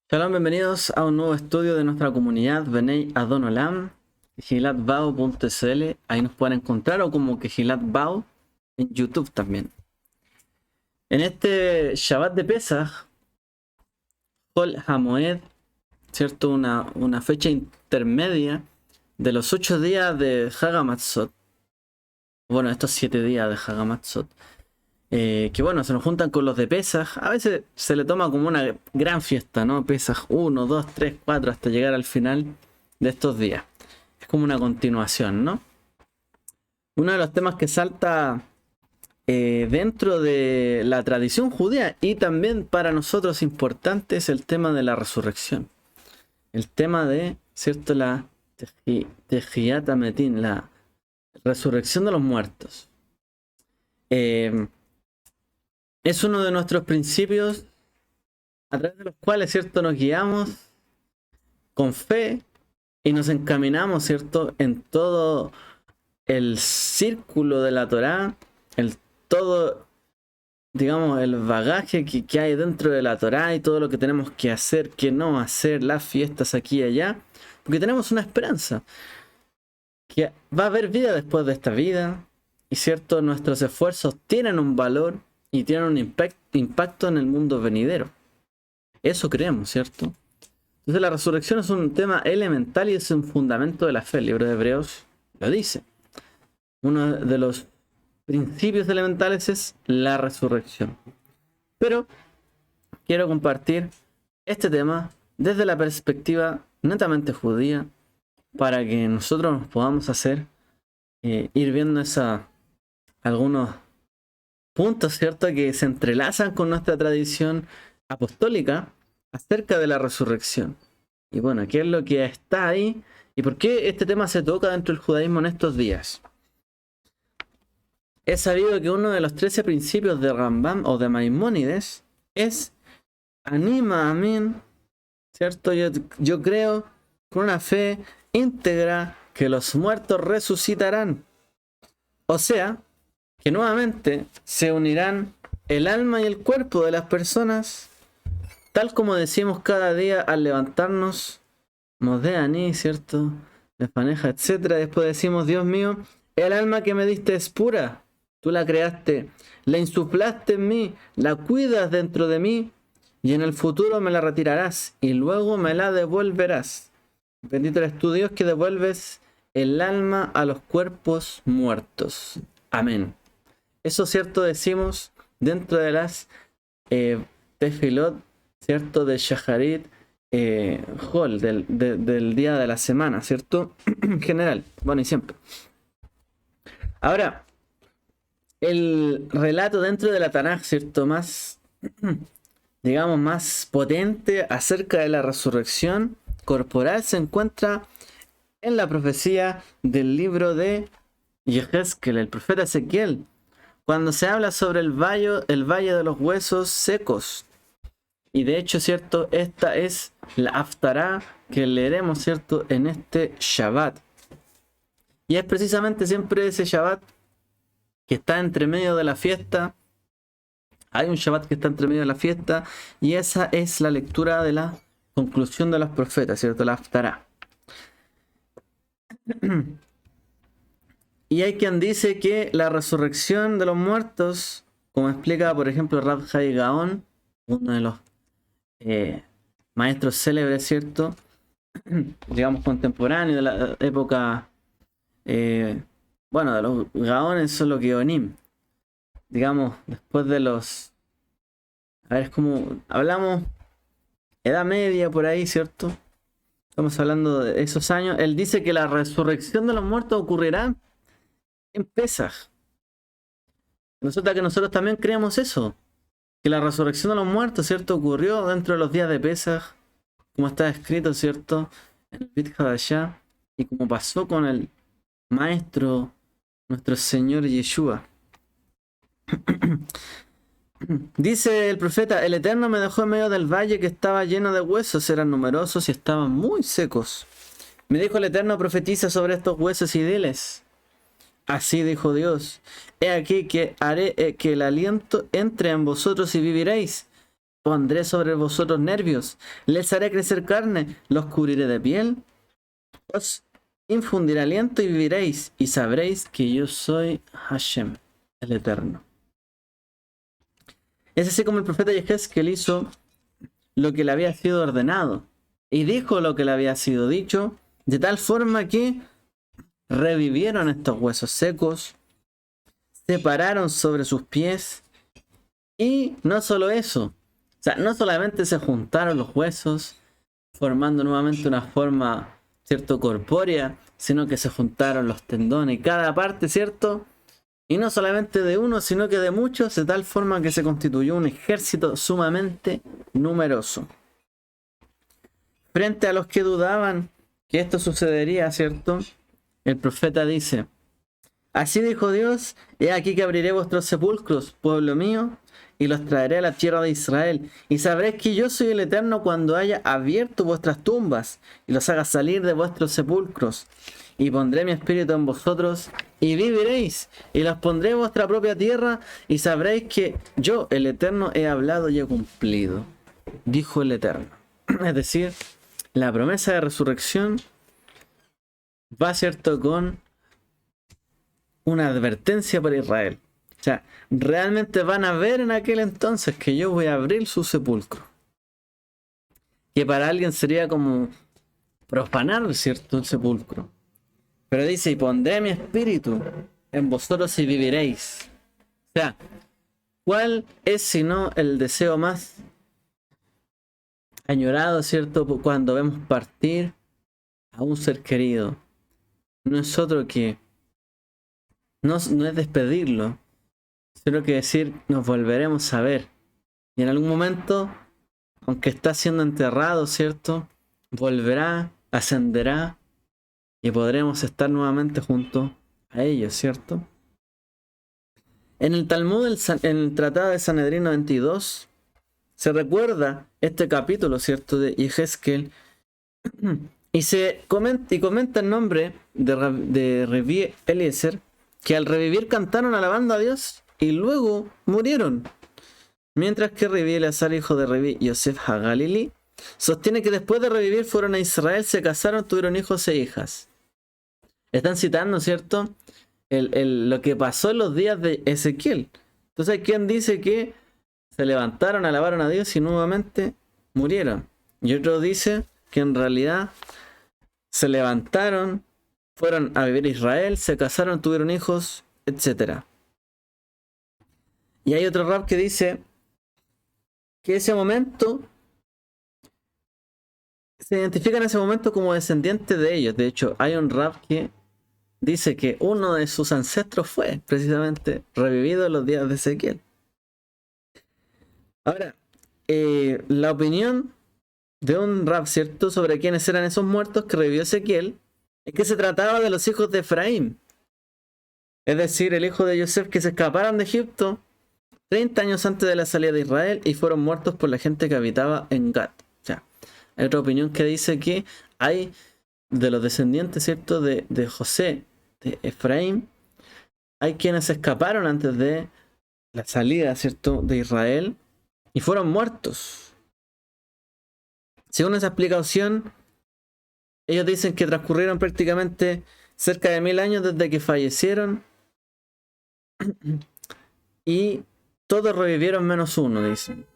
Shalom, bienvenidos a un nuevo estudio de nuestra comunidad Benei Adon Olam, kehilatbao.cl. Ahí nos pueden encontrar, o como kehilatbao en YouTube también. En este Shabbat de Pesach, Hol HaMoed, ¿cierto? Una fecha intermedia de los 8 días de Hagamatzot. Bueno, estos 7 días de Hagamatzot. Que bueno, se nos juntan con los de Pesach. A veces se le toma como una gran fiesta, ¿no? Pesach 1, 2, 3, 4 hasta llegar al final de estos días. Es como una continuación, ¿no? Uno de los temas que salta dentro de la tradición judía y también para nosotros importante es el tema de la resurrección. El tema de, ¿cierto? La Tehiyat Ametin, la resurrección de los muertos. Es uno de nuestros principios a través de los cuales, ¿cierto?, nos guiamos con fe y nos encaminamos, ¿cierto?, en todo el círculo de la Torá, todo, digamos, el bagaje que hay dentro de la Torá y todo lo que tenemos que hacer, que no hacer, las fiestas aquí y allá, porque tenemos una esperanza, que va a haber vida después de esta vida y, ¿cierto?, nuestros esfuerzos tienen un valor y tienen un impacto en el mundo venidero. Eso creemos, ¿cierto? Entonces la resurrección es un tema elemental y es un fundamento de la fe. El libro de Hebreos lo dice. Uno de los principios elementales es la resurrección. Pero quiero compartir este tema desde la perspectiva netamente judía para que nosotros nos podamos hacer ir viendo algunos puntos, ¿cierto?, que se entrelazan con nuestra tradición apostólica acerca de la resurrección. Y bueno, ¿qué es lo que está ahí? ¿Y por qué este tema se toca dentro del judaísmo en estos días? Es sabido que uno de los 13 principios de Rambam o de Maimónides es anima a mí, ¿cierto? Yo creo con una fe íntegra que los muertos resucitarán. O sea, que nuevamente se unirán el alma y el cuerpo de las personas, tal como decimos cada día al levantarnos, Modeani, ¿cierto? Despaneja, etc. Después decimos, Dios mío, el alma que me diste es pura, tú la creaste, la insuflaste en mí, la cuidas dentro de mí, y en el futuro me la retirarás, y luego me la devolverás. Bendito eres tú, Dios, que devuelves el alma a los cuerpos muertos. Amén. Eso, ¿cierto?, decimos dentro de las tefilot, ¿cierto?, de Shaharit Hol, del día de la semana, ¿cierto? En general, bueno, y siempre. Ahora, el relato dentro de la Tanaj, ¿cierto?, más, digamos, más potente acerca de la resurrección corporal se encuentra en la profecía del libro de Yehezkel, el profeta Ezequiel, cuando se habla sobre el valle de los huesos secos. Y de hecho, ¿cierto?, esta es la Haftará que leeremos, ¿cierto?, en este Shabbat. Y es precisamente siempre ese Shabbat que está entre medio de la fiesta. Hay un Shabbat que está entre medio de la fiesta y esa es la lectura de la conclusión de los profetas, ¿cierto?, la Haftará. Y hay quien dice que la resurrección de los muertos, como explica por ejemplo Rab Hai Gaon, uno de los maestros célebres, ¿cierto?, digamos contemporáneos de la época, bueno, de los Gaones son los Geonim, digamos, después de los, a ver, es como, hablamos Edad Media por ahí, ¿cierto? Estamos hablando de esos años. Él dice que la resurrección de los muertos ocurrirá en Pesaj. Resulta que nosotros también creemos eso, que la resurrección de los muertos, ¿cierto?, ocurrió dentro de los días de Pesaj, como está escrito, ¿cierto?, en el Brit Hadashah, y como pasó con el maestro, nuestro Señor Yeshua. Dice el profeta, el Eterno me dejó en medio del valle que estaba lleno de huesos, eran numerosos y estaban muy secos. Me dijo el Eterno, profetiza sobre estos huesos y diles, así dijo Dios, he aquí que haré que el aliento entre en vosotros y viviréis, pondré sobre vosotros nervios, les haré crecer carne, los cubriré de piel, os infundiré aliento y viviréis, y sabréis que yo soy Hashem, el Eterno. Es así como el profeta Yehezkel hizo lo que le había sido ordenado, y dijo lo que le había sido dicho, de tal forma que revivieron estos huesos secos, se pararon sobre sus pies, y no solo eso, o sea, no solamente se juntaron los huesos, formando nuevamente una forma, ¿cierto?, corpórea, sino que se juntaron los tendones, cada parte, ¿cierto? Y no solamente de uno, sino que de muchos, de tal forma que se constituyó un ejército sumamente numeroso. Frente a los que dudaban que esto sucedería, ¿cierto? El profeta dice: así dijo Dios, he aquí que abriré vuestros sepulcros, pueblo mío, y los traeré a la tierra de Israel, y sabréis que yo soy el Eterno cuando haya abierto vuestras tumbas, y los haga salir de vuestros sepulcros, y pondré mi espíritu en vosotros, y viviréis, y los pondré en vuestra propia tierra, y sabréis que yo, el Eterno, he hablado y he cumplido, dijo el Eterno. Es decir, la promesa de resurrección va, ¿cierto?, con una advertencia para Israel. O sea, realmente van a ver en aquel entonces que yo voy a abrir su sepulcro. Que para alguien sería como profanar, ¿cierto?, el sepulcro. Pero dice: y pondré mi espíritu en vosotros y viviréis. O sea, ¿cuál es sino el deseo más añorado, ¿cierto?, cuando vemos partir a un ser querido? No es otro que no es despedirlo, sino que decir: nos volveremos a ver. Y en algún momento, aunque está siendo enterrado, ¿cierto?, volverá, ascenderá, y podremos estar nuevamente junto a ellos, ¿cierto? En el Talmud, en el Tratado de Sanedrín 92, se recuerda este capítulo, ¿cierto?, de Yehezkel, y comenta el nombre de Rabbi Eliezer, que al revivir cantaron alabando a Dios y luego murieron. Mientras que Rabbi Eleazar, hijo de Rabbi Yosef HaGalili, sostiene que después de revivir fueron a Israel, se casaron, tuvieron hijos e hijas. Están citando, ¿cierto?, lo que pasó en los días de Ezequiel. Entonces hay quien dice que se levantaron, alabaron a Dios y nuevamente murieron. Y otro dice que en realidad se levantaron, fueron a vivir a Israel, se casaron, tuvieron hijos, etc. Y hay otro rab que dice que ese momento se identifica en ese momento como descendiente de ellos. De hecho, hay un rab que dice que uno de sus ancestros fue precisamente revivido en los días de Ezequiel. Ahora, la opinión de un rab, ¿cierto?, sobre quiénes eran esos muertos que revivió Ezequiel, es que se trataba de los hijos de Efraín. Es decir, el hijo de Yosef, que se escaparon de Egipto 30 años antes de la salida de Israel y fueron muertos por la gente que habitaba en Gad. O sea, hay otra opinión que dice que hay de los descendientes, ¿cierto?, de José, de Efraín, hay quienes escaparon antes de la salida, ¿cierto?, de Israel y fueron muertos. Según esa explicación, ellos dicen que transcurrieron prácticamente cerca de 1000 años desde que fallecieron y todos revivieron menos uno, dicen.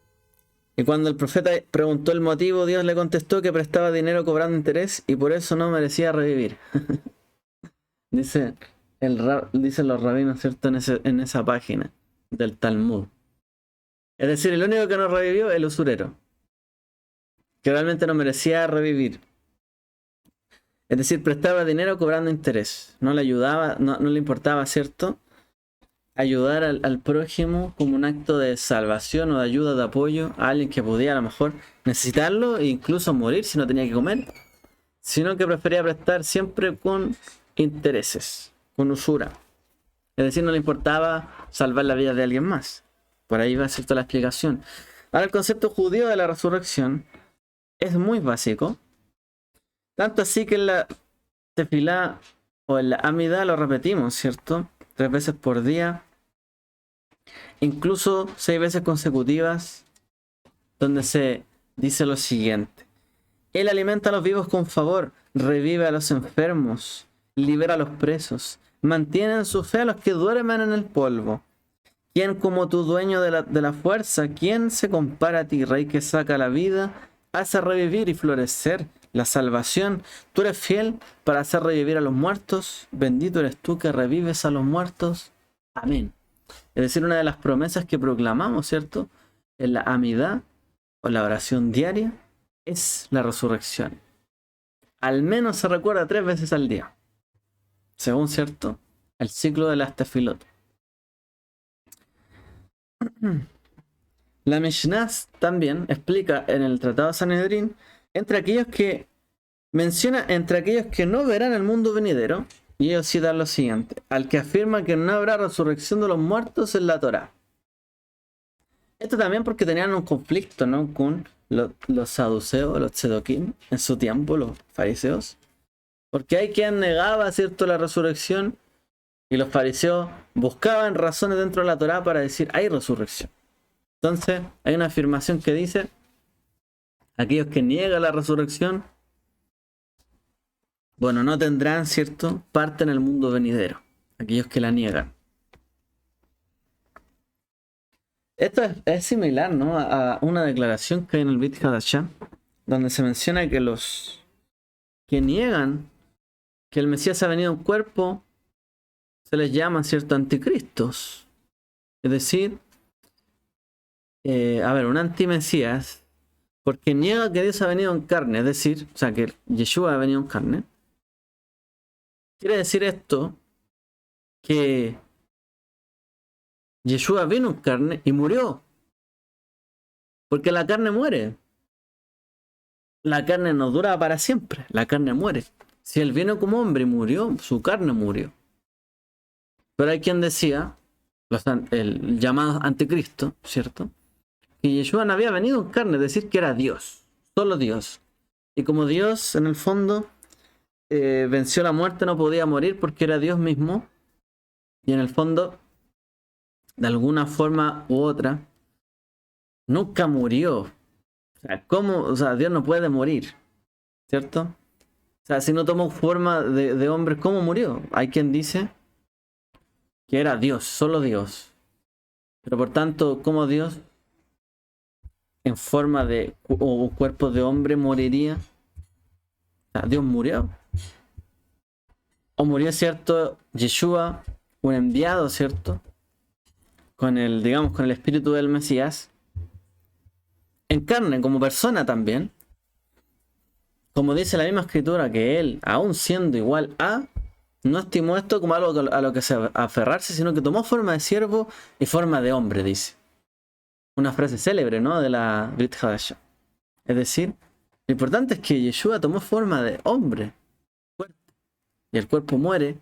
Y cuando el profeta preguntó el motivo, Dios le contestó que prestaba dinero cobrando interés y por eso no merecía revivir. Dicen los rabinos, ¿cierto?, en esa página del Talmud. Es decir, el único que no revivió, el usurero, que realmente no merecía revivir. Es decir, prestaba dinero cobrando interés. No le ayudaba, no le importaba, ¿cierto?, ayudar al prójimo como un acto de salvación o de ayuda, de apoyo a alguien que podía a lo mejor necesitarlo e incluso morir si no tenía que comer, sino que prefería prestar siempre con intereses, con usura. Es decir, no le importaba salvar la vida de alguien más. Por ahí va a ser toda la explicación. Ahora, el concepto judío de la resurrección es muy básico, tanto así que en la tefilá o en la amidá lo repetimos, ¿cierto?, 3 veces por día, incluso 6 veces consecutivas, donde se dice lo siguiente. Él alimenta a los vivos con favor, revive a los enfermos, libera a los presos, mantiene en su fe a los que duermen en el polvo. ¿Quién como tu dueño de la fuerza? ¿Quién se compara a ti, rey que saca la vida, hace revivir y florecer la salvación? Tú eres fiel para hacer revivir a los muertos. Bendito eres tú que revives a los muertos. Amén. Es decir, una de las promesas que proclamamos, ¿cierto? En la amidad o la oración diaria es la resurrección. Al menos se recuerda 3 veces al día. Según, ¿cierto?, el ciclo de las tefilot. La Mishnah también explica en el Tratado de Sanedrín entre aquellos que no verán el mundo venidero, y ellos citan lo siguiente: al que afirma que no habrá resurrección de los muertos en la Torá. Esto también porque tenían un conflicto, ¿no?, con los saduceos, los tzedokim, en su tiempo, los fariseos. Porque hay quien negaba, ¿cierto?, la resurrección, y los fariseos buscaban razones dentro de la Torá para decir hay resurrección. Entonces hay una afirmación que dice: aquellos que niegan la resurrección, bueno, no tendrán, ¿cierto?, parte en el mundo venidero. Aquellos que la niegan. Esto es similar, ¿no?, a una declaración que hay en el Brit Hadashah, donde se menciona que los que niegan que el Mesías ha venido en cuerpo se les llama, ¿cierto?, anticristos. Es decir, un antimesías, porque niega que Dios ha venido en carne, es decir, o sea, que Yeshua ha venido en carne. Quiere decir esto que Yeshua vino en carne y murió. Porque la carne muere. La carne no dura para siempre, la carne muere. Si él vino como hombre y murió, su carne murió. Pero hay quien decía, el llamado anticristo, ¿cierto?, que Yeshua no había venido en carne, es decir, que era Dios, solo Dios. Y como Dios, en el fondo, venció la muerte, no podía morir porque era Dios mismo. Y en el fondo, de alguna forma u otra, nunca murió. O sea, ¿cómo? O sea, Dios no puede morir, ¿cierto? O sea, si no tomó forma de hombre, ¿cómo murió? Hay quien dice que era Dios, solo Dios. Pero por tanto, ¿cómo Dios en forma de o cuerpo de hombre moriría? O sea, Dios murió. O murió, ¿cierto?, Yeshua, un enviado, ¿cierto?, con el, digamos, con el espíritu del Mesías, en carne, como persona también. Como dice la misma escritura, que él, aún siendo igual a, no estimó esto como algo a lo que se aferrarse, sino que tomó forma de siervo y forma de hombre, dice. Una frase célebre, ¿no?, de la Brit Hadashah. Es decir, lo importante es que Yeshua tomó forma de hombre, y el cuerpo muere.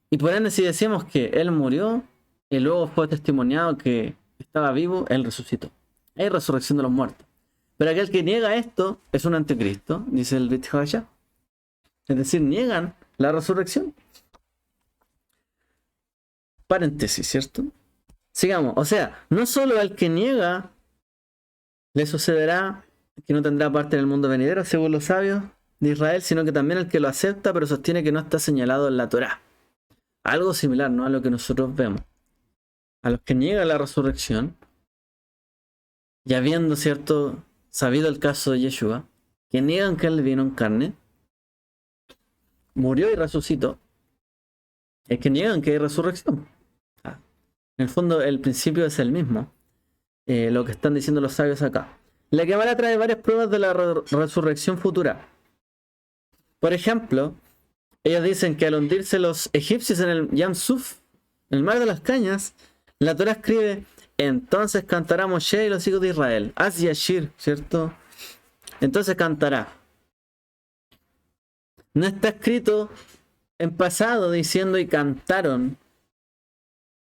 Y por ende, si decimos que él murió y luego fue testimoniado que estaba vivo, él resucitó. Hay resurrección de los muertos. Pero aquel que niega esto es un anticristo, dice el Brit Hadashah. Es decir, niegan la resurrección. Paréntesis, ¿cierto? Sigamos. O sea, no solo al que niega le sucederá que no tendrá parte en el mundo venidero, según los sabios de Israel, sino que también al que lo acepta, pero sostiene que no está señalado en la Torá. Algo similar, ¿no?, a lo que nosotros vemos. A los que niegan la resurrección, y habiendo, ¿cierto?, sabido el caso de Yeshua, que niegan que él vino en carne, murió y resucitó, es que niegan que hay resurrección. En el fondo, el principio es el mismo, lo que están diciendo los sabios acá. La Gemara trae varias pruebas de la resurrección futura. Por ejemplo, ellos dicen que al hundirse los egipcios en el Yam Suf, en el mar de las cañas, la Torá escribe: entonces cantará Moshe y los hijos de Israel. Az Yashir, ¿cierto? Entonces cantará. No está escrito en pasado diciendo y cantaron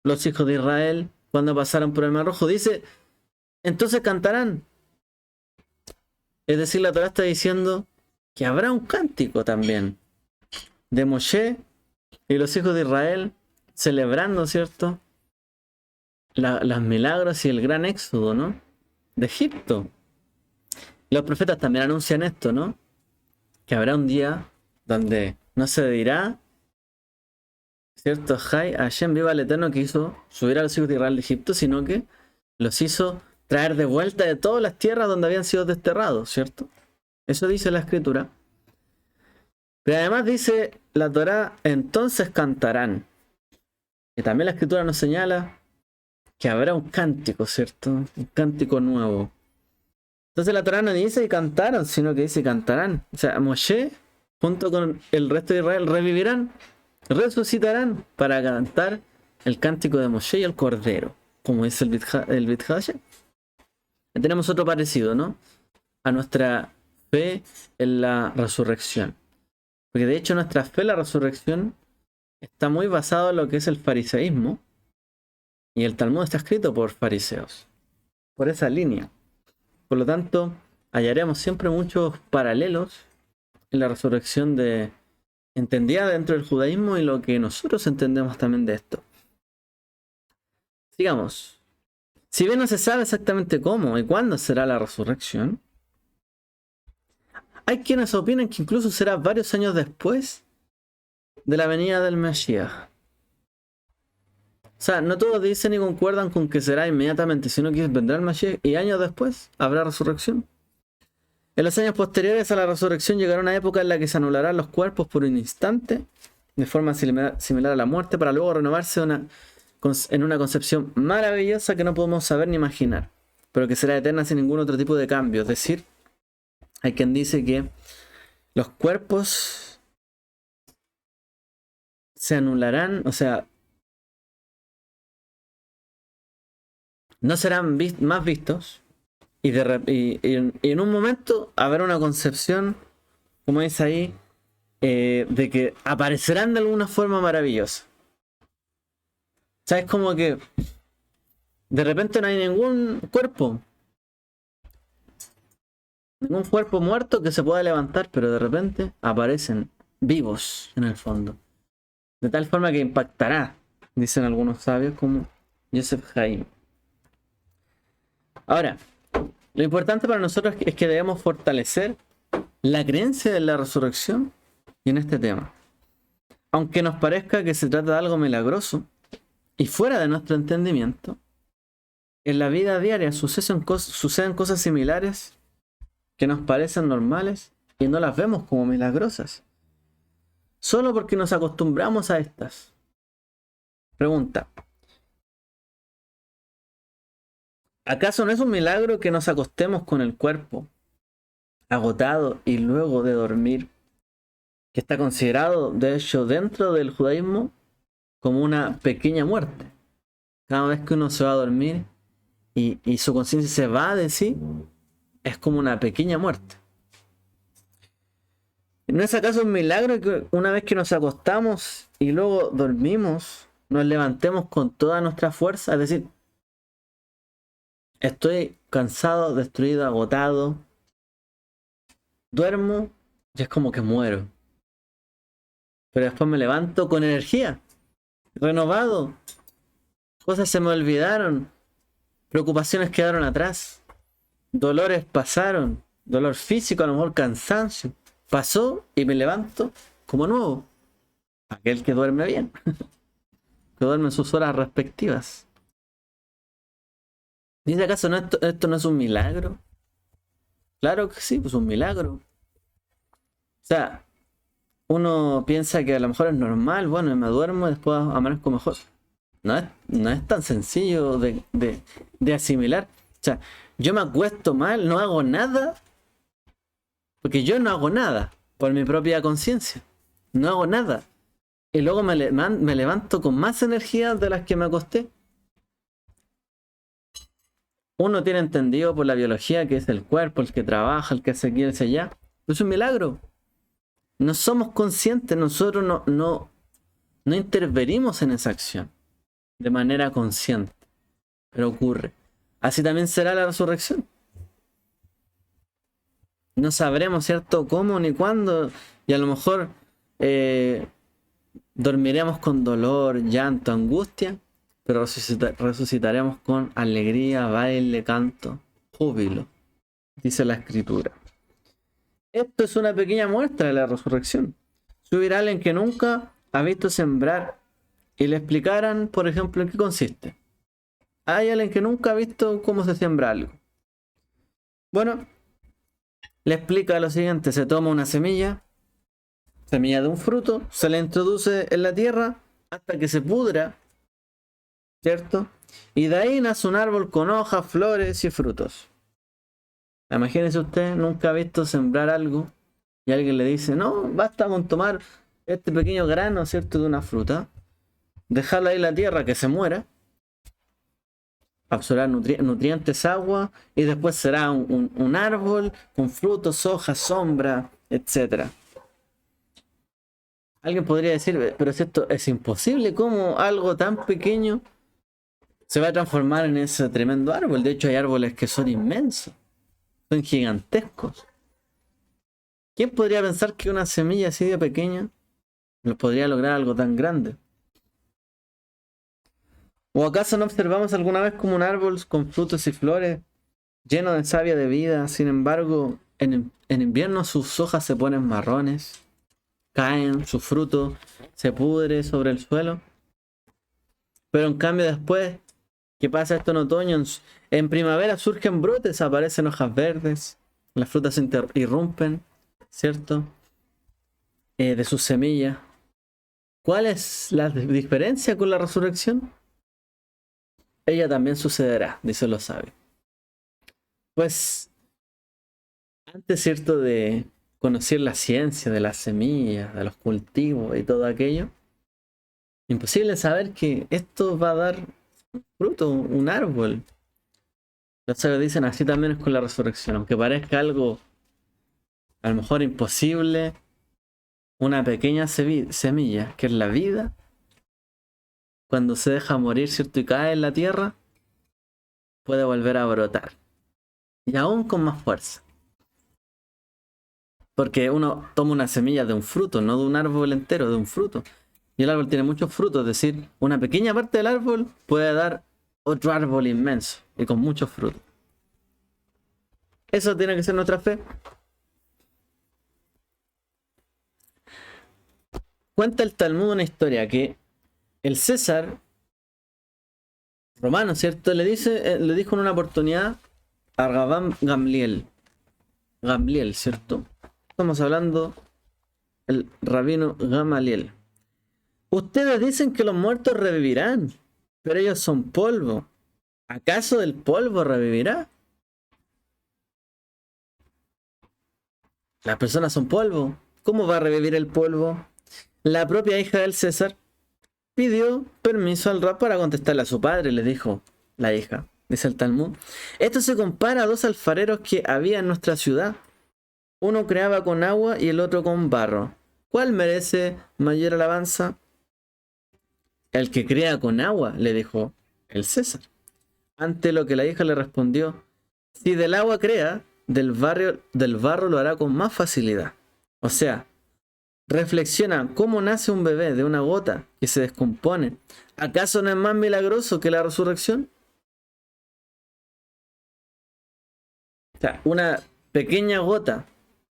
los hijos de Israel cuando pasaron por el Mar Rojo. Dice, entonces cantarán. Es decir, la Torá está diciendo que habrá un cántico también de Moshe y los hijos de Israel celebrando, ¿cierto?, los milagros y el gran éxodo, ¿no?, de Egipto. Los profetas también anuncian esto, ¿no? Que habrá un día donde no se dirá, ¿cierto? Jai, Hashem, viva el Eterno que hizo subir a los hijos de Israel de Egipto, sino que los hizo traer de vuelta de todas las tierras donde habían sido desterrados, ¿cierto? Eso dice la escritura. Pero además dice la Torá, entonces cantarán. Y también la escritura nos señala que habrá un cántico, ¿cierto? Un cántico nuevo. Entonces la Torá no dice y cantaron, sino que dice cantarán. O sea, Moshe, junto con el resto de Israel, revivirán, resucitarán para cantar el cántico de Moshe y el Cordero, como dice el Brit Hadashah. Tenemos otro parecido, ¿no? A nuestra fe en la resurrección. Porque de hecho nuestra fe en la resurrección está muy basado en lo que es el fariseísmo. Y el Talmud está escrito por fariseos. Por esa línea. Por lo tanto, hallaremos siempre muchos paralelos en la resurrección entendida dentro del judaísmo y lo que nosotros entendemos también de esto. Sigamos. Si bien no se sabe exactamente cómo y cuándo será la resurrección, hay quienes opinan que incluso será varios años después de la venida del Mashiach. O sea, no todos dicen y concuerdan con que será inmediatamente, sino que vendrá el Mashiach y años después habrá resurrección. En los años posteriores a la resurrección llegará una época en la que se anularán los cuerpos por un instante, de forma similar a la muerte, para luego renovarse en una concepción maravillosa que no podemos saber ni imaginar, pero que será eterna sin ningún otro tipo de cambio. Es decir, hay quien dice que los cuerpos se anularán, o sea, no serán más vistos y en un momento habrá una concepción, como dice ahí, de que aparecerán de alguna forma maravillosa. O sea, es como que de repente no hay ningún cuerpo muerto que se pueda levantar, pero de repente aparecen vivos en el fondo. De tal forma que impactará, dicen algunos sabios como Yosef Haim. Ahora, lo importante para nosotros es que debemos fortalecer la creencia de la resurrección y en este tema. Aunque nos parezca que se trata de algo milagroso y fuera de nuestro entendimiento, en la vida diaria suceden cosas similares que nos parecen normales y no las vemos como milagrosas, solo porque nos acostumbramos a estas. Pregunta: ¿acaso no es un milagro que nos acostemos con el cuerpo agotado y luego de dormir, que está considerado de hecho dentro del judaísmo como una pequeña muerte? Cada vez que uno se va a dormir y su conciencia se va de sí, es como una pequeña muerte. ¿No es acaso un milagro que una vez que nos acostamos y luego dormimos, nos levantemos con toda nuestra fuerza? Es decir, estoy cansado, destruido, agotado, duermo y es como que muero. Pero después me levanto con energía, renovado. Cosas se me olvidaron, preocupaciones quedaron atrás, dolores pasaron, dolor físico, a lo mejor cansancio, pasó y me levanto como nuevo. Aquel que duerme bien, que duerme en sus horas respectivas. ¿Dice acaso esto no es un milagro? Claro que sí, pues un milagro. O sea, uno piensa que a lo mejor es normal, bueno, me duermo y después amanezco mejor. No es tan sencillo de asimilar. O sea, yo me acuesto mal, no hago nada, porque yo no hago nada por mi propia conciencia. No hago nada. Y luego me levanto con más energía de las que me acosté. Uno tiene entendido por la biología que es el cuerpo, el que trabaja, el que hace aquí, el que hace allá. Es un milagro. No somos conscientes, nosotros no intervenimos en esa acción de manera consciente, pero ocurre. Así también será la resurrección. No sabremos, ¿cierto?, cómo ni cuándo, y a lo mejor dormiremos con dolor, llanto, angustia, pero resucitaremos con alegría, baile, canto, júbilo, dice la escritura. Esto es una pequeña muestra de la resurrección. Si hubiera alguien que nunca ha visto sembrar y le explicaran, por ejemplo, en qué consiste. Hay alguien que nunca ha visto cómo se siembra algo. Bueno, le explica lo siguiente: se toma una semilla de un fruto, se la introduce en la tierra hasta que se pudra, ¿cierto? Y de ahí nace un árbol con hojas, flores y frutos. Imagínese usted, nunca ha visto sembrar algo y alguien le dice, no, basta con tomar este pequeño grano, ¿cierto?, de una fruta, dejarlo ahí en la tierra que se muera, absorber nutrientes, agua, y después será un árbol con frutos, hojas, sombra, etc. Alguien podría decir, pero si esto es imposible, ¿cómo algo tan pequeño se va a transformar en ese tremendo árbol? De hecho, hay árboles que son inmensos, son gigantescos. ¿Quién podría pensar que una semilla así de pequeña podría lograr algo tan grande? ¿O acaso no observamos alguna vez como un árbol con frutos y flores, lleno de savia de vida? Sin embargo, en invierno sus hojas se ponen marrones, caen, su fruto se pudre sobre el suelo. Pero en cambio después, ¿qué pasa esto en otoño? En primavera surgen brotes, aparecen hojas verdes, las frutas se irrumpen, ¿cierto? De sus semillas. ¿Cuál es la diferencia con la resurrección? Ella también sucederá, dicen los sabios. Pues, antes, ¿cierto?, de conocer la ciencia de las semillas, de los cultivos y todo aquello, imposible saber que esto va a dar un fruto, un árbol. Los sabios dicen, así también es con la resurrección. Aunque parezca algo a lo mejor imposible, una pequeña semilla, que es la vida, cuando se deja morir, ¿cierto?, y cae en la tierra, puede volver a brotar. Y aún con más fuerza. Porque uno toma una semilla de un fruto, no de un árbol entero, de un fruto. Y el árbol tiene muchos frutos, es decir, una pequeña parte del árbol puede dar otro árbol inmenso y con muchos frutos. Eso tiene que ser nuestra fe. Cuenta el Talmud una historia que el César romano, ¿cierto?, le dijo en una oportunidad a Rabban Gamliel, ¿cierto? Estamos hablando del rabino Gamaliel. Ustedes dicen que los muertos revivirán, pero ellos son polvo. ¿Acaso el polvo revivirá? Las personas son polvo. ¿Cómo va a revivir el polvo? La propia hija del César pidió permiso al Rab para contestarle a su padre. Le dijo la hija, dice el Talmud: esto se compara a dos alfareros que había en nuestra ciudad. Uno creaba con agua y el otro con barro. ¿Cuál merece mayor alabanza? El que crea con agua, le dijo el César. Ante lo que la hija le respondió: si del agua crea, del barro lo hará con más facilidad. O sea, reflexiona cómo nace un bebé de una gota que se descompone. ¿Acaso no es más milagroso que la resurrección? O sea, una pequeña gota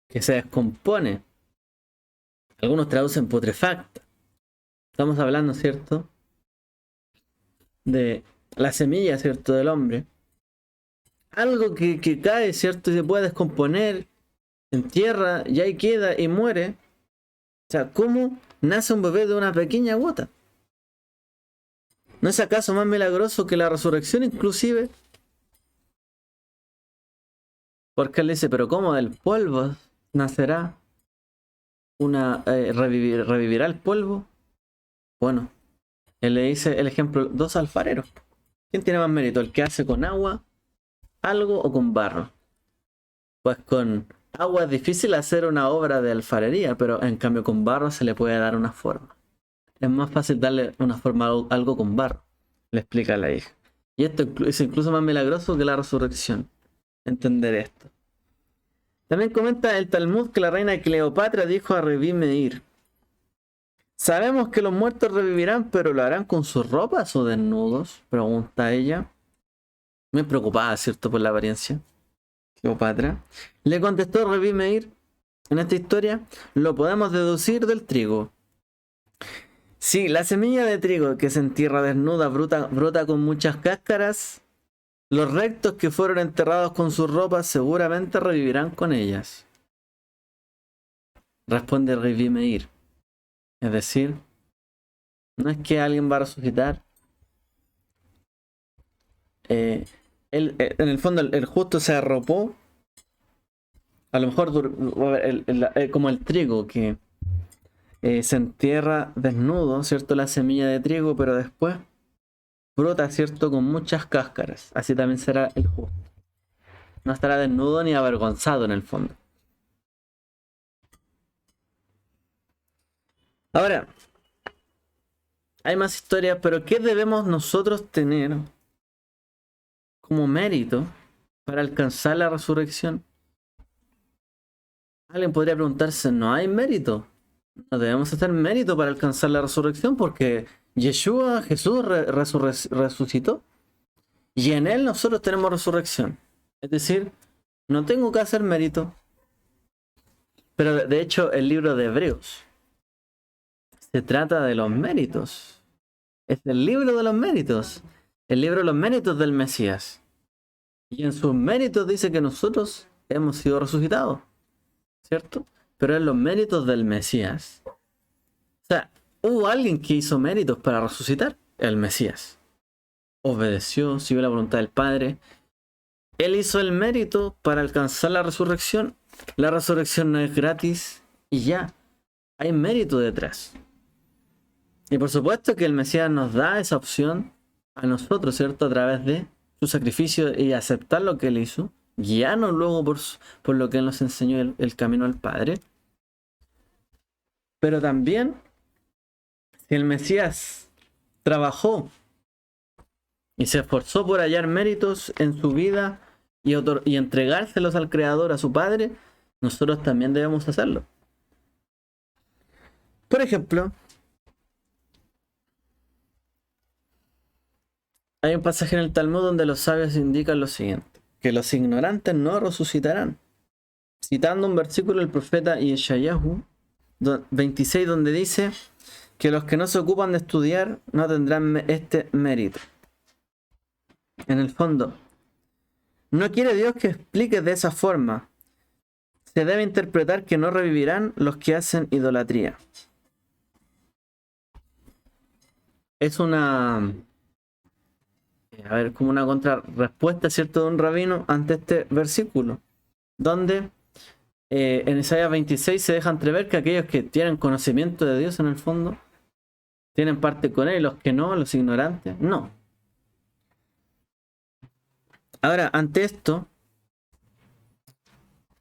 que se descompone. Algunos traducen putrefacta. Estamos hablando, ¿cierto?, de la semilla, ¿cierto?, del hombre. Algo que cae, ¿cierto?, y se puede descomponer en tierra y ahí queda y muere. O sea, ¿cómo nace un bebé de una pequeña gota? ¿No es acaso más milagroso que la resurrección inclusive? Porque él dice, pero ¿cómo del polvo nacerá revivirá el polvo? Bueno, él le dice el ejemplo, dos alfareros. ¿Quién tiene más mérito? ¿El que hace con agua algo o con barro? Pues con agua es difícil hacer una obra de alfarería, pero en cambio con barro se le puede dar una forma. Es más fácil darle una forma a algo con barro, le explica la hija. Y esto es incluso más milagroso que la resurrección. Entender esto. También comenta el Talmud que la reina Cleopatra dijo a Rabbi Meir: sabemos que los muertos revivirán, pero ¿lo harán con sus ropas o desnudos?, pregunta ella. Muy preocupada, ¿cierto?, por la apariencia. Cleopatra. Le contestó Rabbi Meir, en esta historia, lo podemos deducir del trigo. Sí, la semilla de trigo que se entierra desnuda brota con muchas cáscaras. Los rectos que fueron enterrados con sus ropas seguramente revivirán con ellas. Responde Rabbi Meir. Es decir, no es que alguien va a resucitar. En el fondo, el justo se arropó. A lo mejor como el trigo que se entierra desnudo, ¿cierto? La semilla de trigo, pero después brota, ¿cierto? Con muchas cáscaras. Así también será el justo. No estará desnudo ni avergonzado en el fondo. Ahora, hay más historias, pero ¿qué debemos nosotros tener como mérito para alcanzar la resurrección? Alguien podría preguntarse, ¿no hay mérito? No debemos hacer mérito para alcanzar la resurrección porque Yeshua, Jesús, resucitó y en él nosotros tenemos resurrección. Es decir, no tengo que hacer mérito. Pero de hecho el libro de Hebreos se trata de los méritos. Es el libro de los méritos. El libro de los méritos del Mesías. Y en sus méritos dice que nosotros hemos sido resucitados. ¿Cierto? Pero en los méritos del Mesías. O sea, hubo alguien que hizo méritos para resucitar. El Mesías. Obedeció, siguió la voluntad del Padre. Él hizo el mérito para alcanzar la resurrección. La resurrección no es gratis y ya. Hay mérito detrás. Y por supuesto que el Mesías nos da esa opción a nosotros, ¿cierto? A través de su sacrificio y aceptar lo que Él hizo. Guiarnos luego por lo que Él nos enseñó el camino al Padre. Pero también, si el Mesías trabajó y se esforzó por hallar méritos en su vida y entregárselos al Creador, a su Padre, nosotros también debemos hacerlo. Por ejemplo, hay un pasaje en el Talmud donde los sabios indican lo siguiente: que los ignorantes no resucitarán. Citando un versículo del profeta Yeshayahu 26, donde dice que los que no se ocupan de estudiar no tendrán este mérito. En el fondo, no quiere Dios que explique de esa forma. Se debe interpretar que no revivirán los que hacen idolatría. Es una... como una contrarrespuesta, ¿cierto?, de un rabino ante este versículo, donde en Isaías 26 se deja entrever que aquellos que tienen conocimiento de Dios en el fondo tienen parte con él, y los que no, los ignorantes, no. Ahora, ante esto,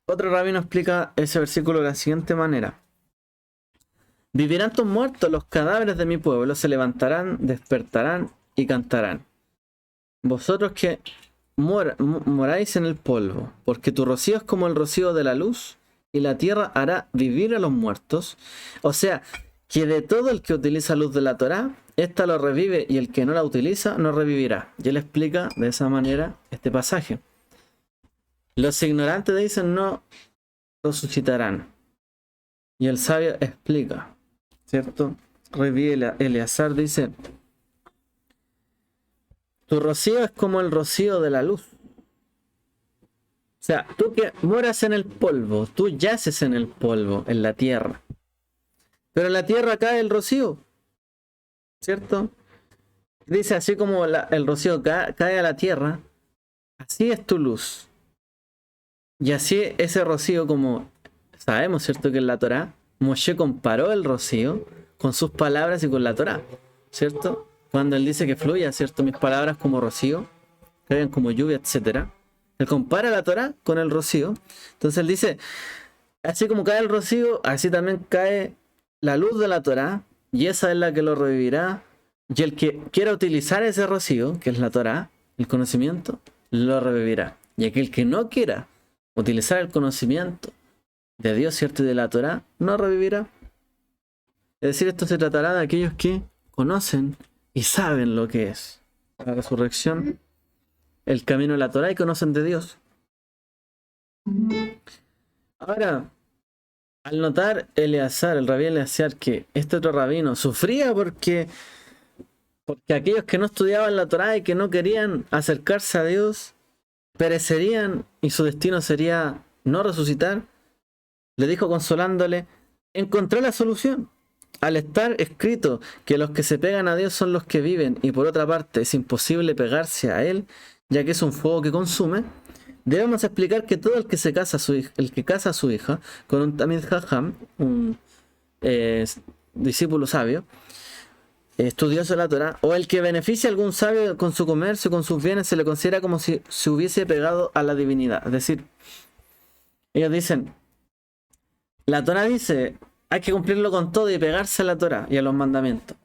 otro rabino explica ese versículo de la siguiente manera: vivirán tus muertos, los cadáveres de mi pueblo se levantarán, despertarán y cantarán. Vosotros que moráis en el polvo, porque tu rocío es como el rocío de la luz, y la tierra hará vivir a los muertos. O sea, que de todo el que utiliza luz de la Torá, esta lo revive, y el que no la utiliza no revivirá. Y él explica de esa manera este pasaje. Los ignorantes dicen no resucitarán. Y el sabio explica, ¿cierto? Rabbi Eleazar dice: tu rocío es como el rocío de la luz. O sea, tú que moras en el polvo, tú yaces en el polvo, en la tierra. Pero en la tierra cae el rocío, ¿cierto? Dice, así como el rocío cae a la tierra, así es tu luz. Y así ese rocío, como sabemos, ¿cierto?, que en la Torá, Moshe comparó el rocío con sus palabras y con la Torá, ¿cierto? Cuando él dice que fluya, ¿cierto?, mis palabras como rocío, caigan como lluvia, etc. Él compara la Torá con el rocío. Entonces él dice, así como cae el rocío, así también cae la luz de la Torá, y esa es la que lo revivirá. Y el que quiera utilizar ese rocío, que es la Torá, el conocimiento, lo revivirá. Y aquel que no quiera utilizar el conocimiento de Dios, ¿cierto?, y de la Torá, no revivirá. Es decir, esto se tratará de aquellos que conocen y saben lo que es la resurrección, el camino de la Torá, y conocen de Dios. Ahora, al notar Eleazar, el rabí Eleazar, que este otro rabino sufría porque aquellos que no estudiaban la Torá y que no querían acercarse a Dios perecerían y su destino sería no resucitar, le dijo consolándole, encontré la solución. Al estar escrito que los que se pegan a Dios son los que viven y por otra parte es imposible pegarse a Él, ya que es un fuego que consume, debemos explicar que todo el que se casa a su hija, el que casa a su hija con un Tamid Jajam, un discípulo sabio, estudioso de la Torah, o el que beneficia a algún sabio con su comercio, con sus bienes, se le considera como si se hubiese pegado a la divinidad. Es decir, ellos dicen, la Torah dice, hay que cumplirlo con todo y pegarse a la Torah y a los mandamientos.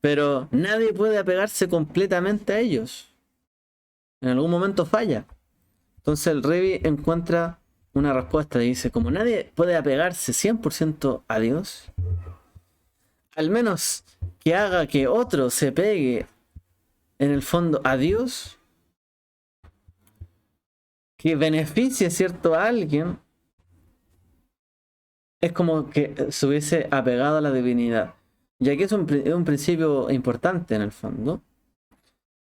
Pero nadie puede apegarse completamente a ellos. En algún momento falla. Entonces el Revi encuentra una respuesta y dice, como nadie puede apegarse 100% a Dios, al menos que haga que otro se pegue en el fondo a Dios, que beneficie, ¿cierto?, a alguien, es como que se hubiese apegado a la divinidad. Y aquí es un principio importante en el fondo.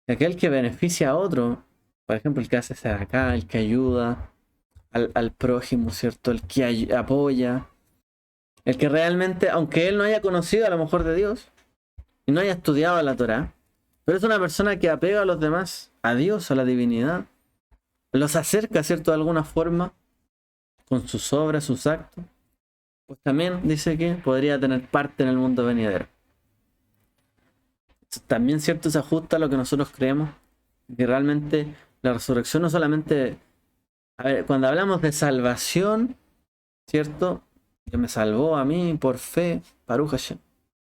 Aquel que beneficia a otro, por ejemplo, el que hace acá, el que ayuda al prójimo, ¿cierto? El que apoya, el que realmente, aunque él no haya conocido a lo mejor de Dios y no haya estudiado la Torá, pero es una persona que apega a los demás, a Dios, a la divinidad, los acerca, ¿cierto?, de alguna forma, con sus obras, sus actos, pues también dice que podría tener parte en el mundo venidero. También, ¿cierto?, se ajusta a lo que nosotros creemos, que realmente la resurrección no solamente... A ver, cuando hablamos de salvación, ¿cierto?, que me salvó a mí por fe, Baruch Hashem,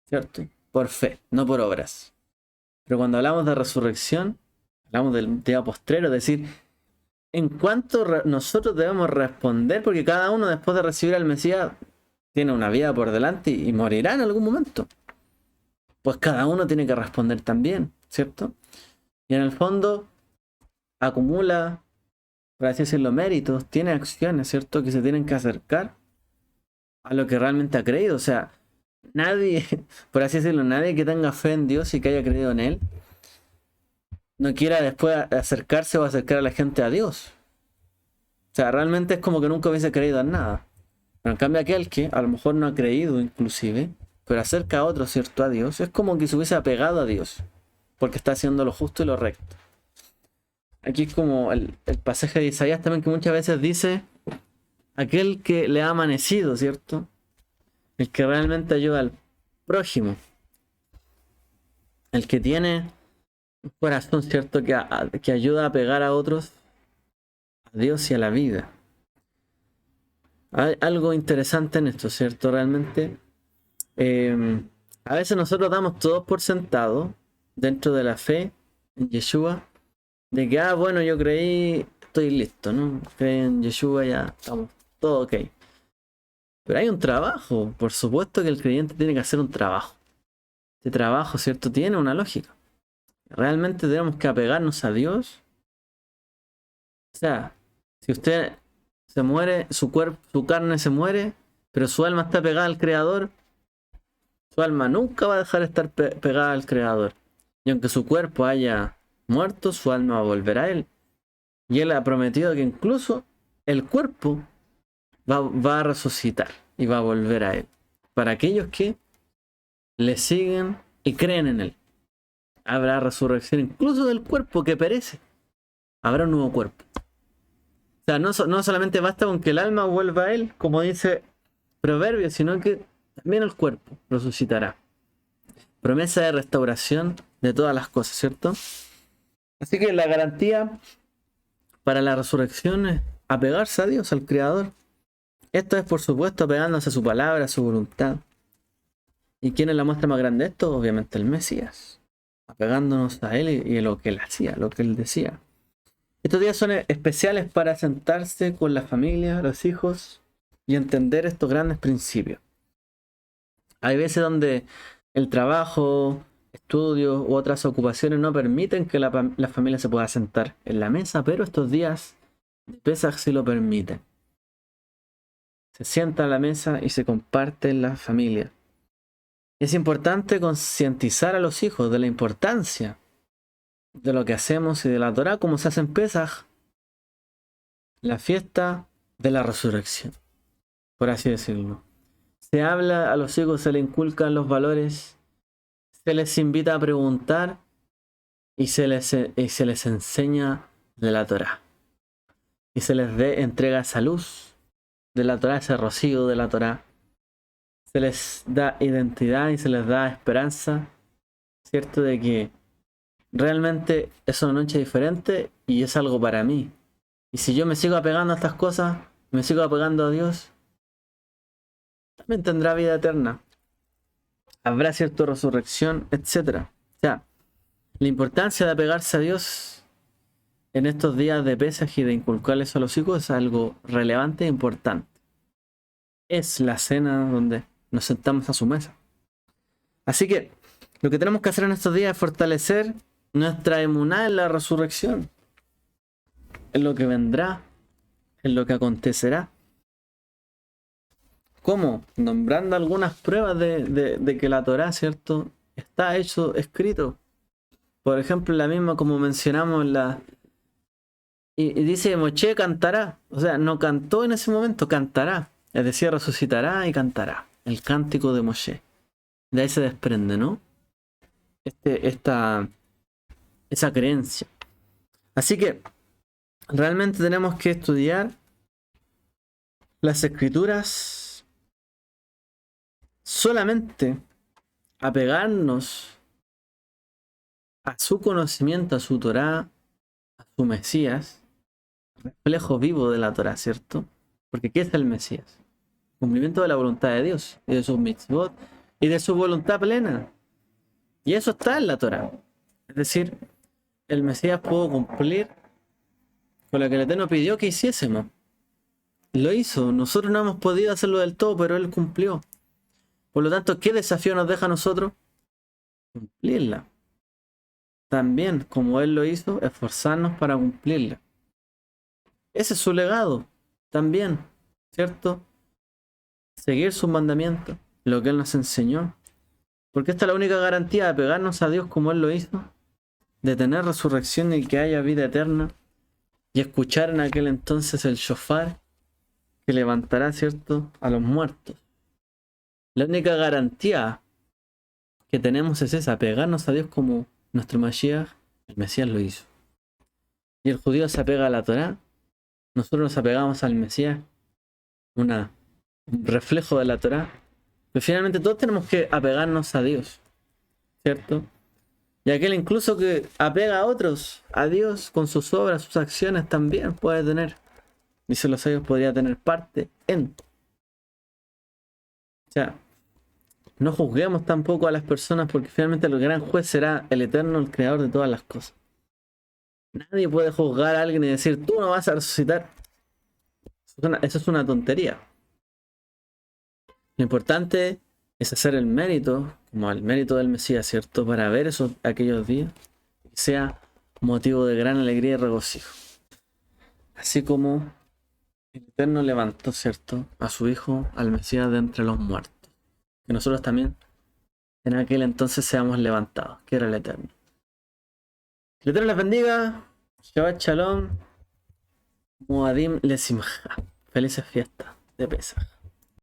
¿cierto?, por fe, no por obras. Pero cuando hablamos de resurrección, hablamos del día postrero, es decir, en cuanto nosotros debemos responder, porque cada uno después de recibir al Mesías tiene una vida por delante y morirá en algún momento. Pues cada uno tiene que responder también, ¿cierto? Y en el fondo acumula, por así decirlo, méritos, tiene acciones, ¿cierto?, que se tienen que acercar a lo que realmente ha creído. O sea, nadie, por así decirlo, nadie que tenga fe en Dios y que haya creído en Él, no quiera después acercarse o acercar a la gente a Dios. O sea, realmente es como que nunca hubiese creído en nada. Pero en cambio aquel que a lo mejor no ha creído inclusive, pero acerca a otro, ¿cierto?, a Dios, es como que se hubiese apegado a Dios, porque está haciendo lo justo y lo recto. Aquí es como el pasaje de Isaías también, que muchas veces dice, aquel que le ha amanecido, ¿cierto?, el que realmente ayuda al prójimo, el que tiene un corazón, ¿cierto?, que ayuda a pegar a otros, a Dios y a la vida. Hay algo interesante en esto, ¿cierto? Realmente, a veces nosotros damos todos por sentado, dentro de la fe en Yeshua, de que, bueno, yo creí, estoy listo, ¿no? Creí en Yeshua, ya estamos, todo ok. Pero hay un trabajo, por supuesto que el creyente tiene que hacer un trabajo. Este trabajo, ¿cierto?, tiene una lógica. Realmente tenemos que apegarnos a Dios. O sea, si usted se muere, su cuerpo, su carne se muere, pero su alma está pegada al Creador, su alma nunca va a dejar de estar pegada al Creador. Y aunque su cuerpo haya muerto, su alma va a volver a Él. Y Él ha prometido que incluso el cuerpo va a resucitar y va a volver a Él. Para aquellos que le siguen y creen en Él. Habrá resurrección incluso del cuerpo que perece. Habrá un nuevo cuerpo. O sea, no solamente basta con que el alma vuelva a Él, como dice Proverbios, sino que también el cuerpo resucitará. Promesa de restauración de todas las cosas, ¿cierto? Así que la garantía para la resurrección es apegarse a Dios, al Creador. Esto es, por supuesto, apegándose a su palabra, a su voluntad. ¿Y quién es la muestra más grande de esto? Obviamente el Mesías. Apegándonos a Él y a lo que Él hacía, lo que Él decía. Estos días son especiales para sentarse con la familia, los hijos, y entender estos grandes principios. Hay veces donde el trabajo, estudios u otras ocupaciones no permiten que la familia se pueda sentar en la mesa, pero estos días de Pesaj sí lo permiten. se sienta a la mesa y se comparte en la familia. Es importante concientizar a los hijos de la importancia de lo que hacemos y de la Torá, como se hace en Pesaj, la fiesta de la resurrección, por así decirlo. Se habla a los hijos, se les inculcan los valores, se les invita a preguntar y se les enseña de la Torá. Y se les entrega esa luz de la Torá, ese rocío de la Torá. Se les da identidad y se les da esperanza, ¿cierto? De que realmente es una noche diferente y es algo para mí. Y si yo me sigo apegando a estas cosas, me sigo apegando a Dios, también tendrá vida eterna. Habrá cierta resurrección, etc. O sea, la importancia de apegarse a Dios en estos días de Pesaj y de inculcarles a los hijos es algo relevante e importante. Es la cena donde nos sentamos a su mesa. Así que lo que tenemos que hacer en estos días es fortalecer nuestra emuná en la resurrección, en lo que vendrá, en lo que acontecerá. ¿Cómo? Nombrando algunas pruebas de que la Torá, ¿cierto?, está escrito. Por ejemplo, la misma como mencionamos y dice Moshe cantará. O sea, no cantó en ese momento, cantará. Es decir, resucitará y cantará. El cántico de Moshe. De ahí se desprende, ¿no? Esa creencia. Así que realmente tenemos que estudiar las escrituras, solamente apegarnos a su conocimiento, a su Torá, a su Mesías, reflejo vivo de la Torá, ¿cierto? Porque ¿qué es el Mesías? Cumplimiento de la voluntad de Dios y de sus mitzvot y de su voluntad plena. Y eso está en la Torá. Es decir, el Mesías pudo cumplir con lo que el Eterno pidió que hiciésemos. Lo hizo. Nosotros no hemos podido hacerlo del todo, pero Él cumplió. Por lo tanto, ¿qué desafío nos deja a nosotros? Cumplirla. También, como Él lo hizo, esforzarnos para cumplirla. Ese es su legado. También, ¿cierto? Seguir sus mandamientos, lo que Él nos enseñó. Porque esta es la única garantía de pegarnos a Dios como Él lo hizo, de tener resurrección y que haya vida eterna, y escuchar en aquel entonces el shofar que levantará, ¿cierto?, a los muertos. La única garantía que tenemos es esa, pegarnos a Dios como nuestro Mashiach, el Mesías, lo hizo. Y el judío se apega a la Torá, nosotros nos apegamos al Mesías, un reflejo de la Torá. Pero finalmente todos tenemos que apegarnos a Dios, ¿cierto? Y aquel incluso que apega a otros, a Dios, con sus obras, sus acciones, también puede tener, dice los sabios, podría tener parte en. O sea, no juzguemos tampoco a las personas, porque finalmente el gran juez será el Eterno, el creador de todas las cosas. Nadie puede juzgar a alguien y decir, tú no vas a resucitar. Eso es una tontería. Lo importante es hacer el mérito, como el mérito del Mesías, ¿cierto? Para ver aquellos días, que sea motivo de gran alegría y regocijo. Así como el Eterno levantó, ¿cierto?, a su Hijo, al Mesías de entre los muertos. Que nosotros también en aquel entonces seamos levantados, que era el Eterno. Que el Eterno les bendiga. Shabbat Shalom. Moadim Lesimcha. Felices fiestas de Pesaj.